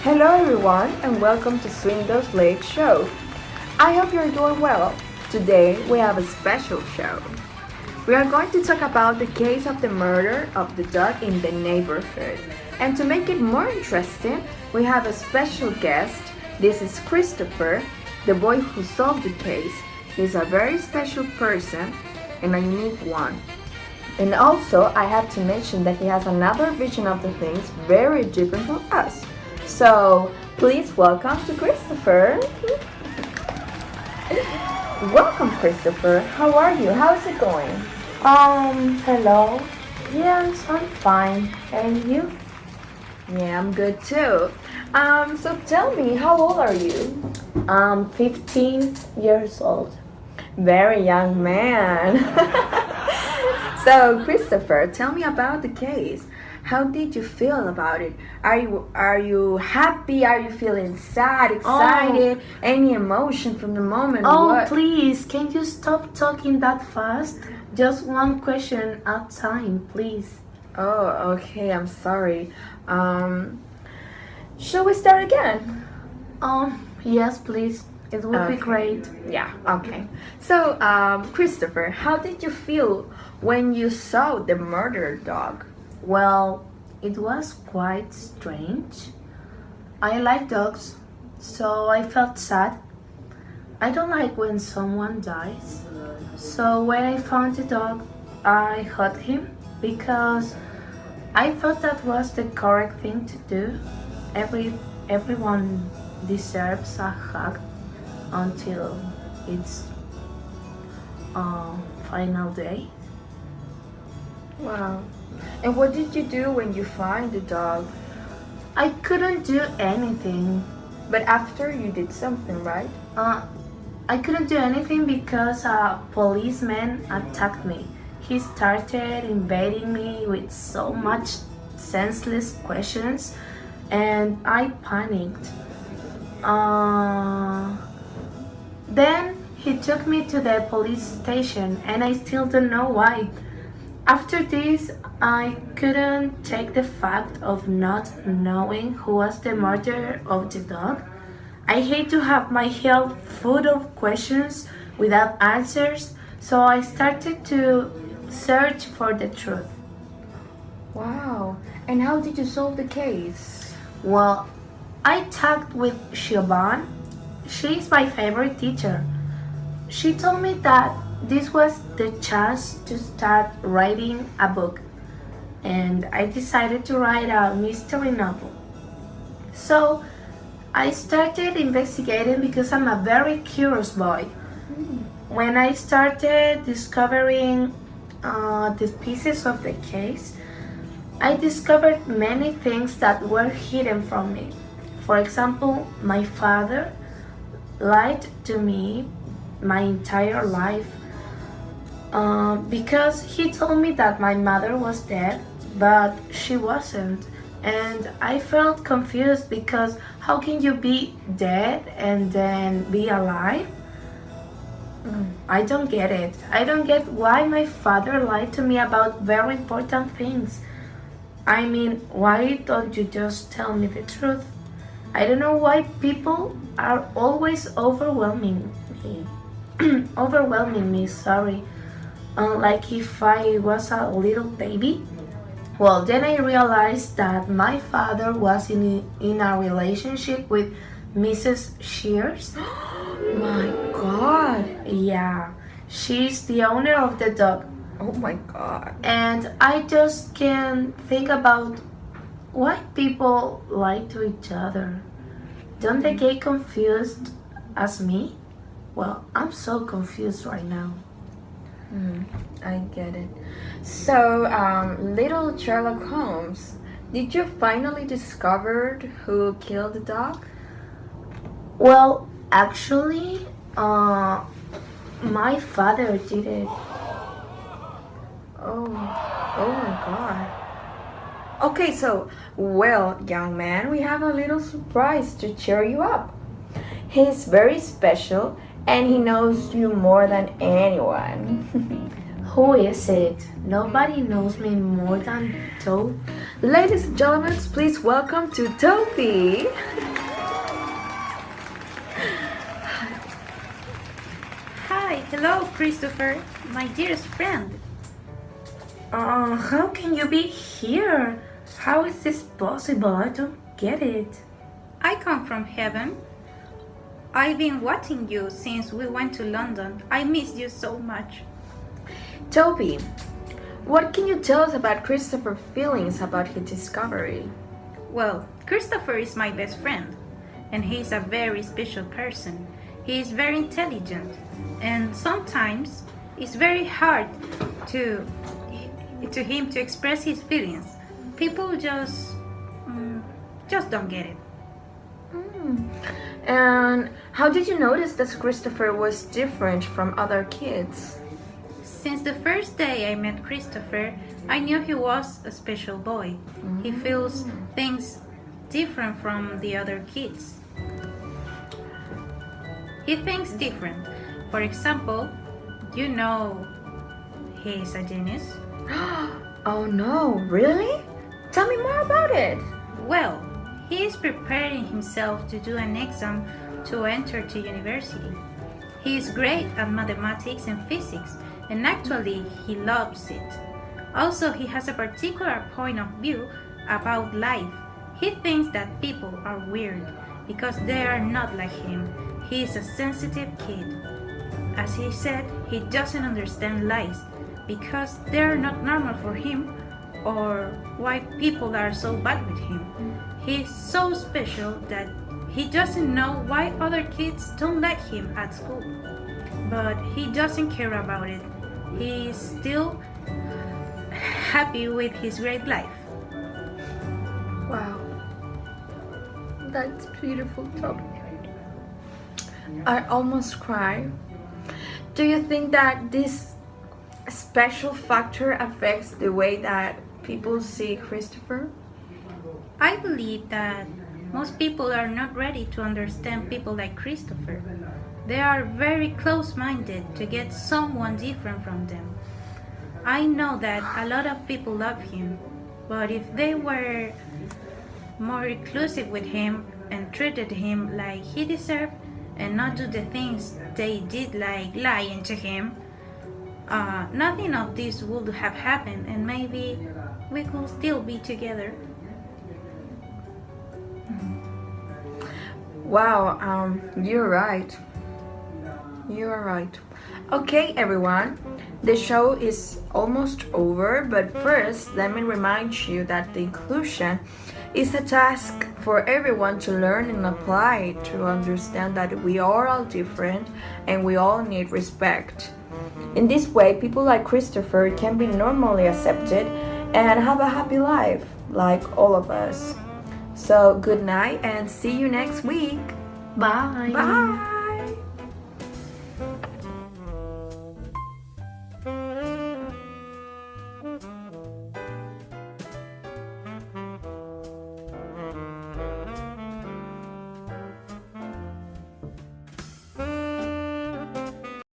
Hello everyone and welcome to Swindle's Lake Show. I hope you're doing well. Today we have a special show. We are going to talk about the case of the murder of the dog in the neighborhood. And to make it more interesting, we have a special guest. This is Christopher, the boy who solved the case. He's a very special person and a unique one. And also, I have to mention that he has another vision of the things very different from us. So, please welcome to Christopher. Welcome, Christopher. How are you? How is it going? Hello. Yes, I'm fine. And you? Yeah, I'm good too. So tell me, how old are you? I'm 15 years old. Very young man. So, Christopher, tell me about the case. How did you feel about it? Are you happy? Are you feeling sad, excited? Any emotion from the moment? Oh, please, can you stop talking that fast? Just one question at a time, please. Oh, okay, I'm sorry. Shall we start again? Yes, please. It would be great. Yeah, okay. So, Christopher, how did you feel when you saw the murdered dog? Well, it was quite strange. I like dogs, so I felt sad. I don't like when someone dies. So when I found the dog, I hugged him because I thought that was the correct thing to do. Everyone deserves a hug until its final day. Wow. And what did you do when you find the dog? I couldn't do anything. But after you did something, right? I couldn't do anything because a policeman attacked me. He started invading me with so much senseless questions and I panicked. Then he took me to the police station and I still don't know why. After this, I couldn't take the fact of not knowing who was the murderer of the dog. I hate to have my head full of questions without answers, so I started to search for the truth. Wow. And how did you solve the case? Well, I talked with Siobhan. She's my favorite teacher. She told me that this was the chance to start writing a book, and I decided to write a mystery novel. So I started investigating because I'm a very curious boy. When I started discovering the pieces of the case, I discovered many things that were hidden from me. For example, my father lied to me my entire life because he told me that my mother was dead, but she wasn't. And I felt confused because how can you be dead and then be alive? I don't get it. I don't get why my father lied to me about very important things. I mean, why don't you just tell me the truth? I don't know why people are always overwhelming me. Sorry. Like if I was a little baby. Well, then I realized that my father was in a relationship with Mrs. Shears. My God. Yeah, she's the owner of the dog. Oh my God. And I just can't think about why people lie to each other. Don't they get confused as me? Well, I'm so confused right now. I get it. So, little Sherlock Holmes, did you finally discover who killed the dog? Well, actually, my father did it. Oh my God. Okay, so, well, young man, we have a little surprise to cheer you up. He's very special and he knows you more than anyone. Who is it? Nobody knows me more than Toby. Ladies and gentlemen, please welcome to Tobby. Hi, hello, Christopher, my dearest friend. How can you be here? How is this possible? I don't get it. I come from heaven. I've been watching you since we went to London. I missed you so much. Toby, what can you tell us about Christopher's feelings about his discovery? Well, Christopher is my best friend, and he's a very special person. He is very intelligent, and sometimes it's very hard to him to express his feelings. People just don't get it. And how did you notice that Christopher was different from other kids? Since the first day I met Christopher, I knew he was a special boy. He feels things different from the other kids. He thinks different. For example, you know he's a genius. Oh no, really? Tell me more about it. Well, he is preparing himself to do an exam to enter to university. He is great at mathematics and physics, and actually he loves it. Also, he has a particular point of view about life. He thinks that people are weird because they are not like him. He is a sensitive kid. As he said, he doesn't understand lies because they are not normal for him, or why people are so bad with him. He is so special that he doesn't know why other kids don't like him at school. But he doesn't care about it. He is still happy with his great life. Wow. That's beautiful, Toby. I almost cry. Do you think that this special factor affects the way that people see Christopher? I believe that most people are not ready to understand people like Christopher. They are very close-minded to get someone different from them. I know that a lot of people love him, but if they were more inclusive with him and treated him like he deserved and not do the things they did like lying to him, nothing of this would have happened, and maybe we could still be together. Wow, you're right. You are right. Okay, everyone, the show is almost over, but first, let me remind you that the inclusion is a task for everyone to learn and apply to understand that we are all different and we all need respect. In this way, people like Christopher can be normally accepted and have a happy life, like all of us. So, good night and see you next week. Bye. Bye.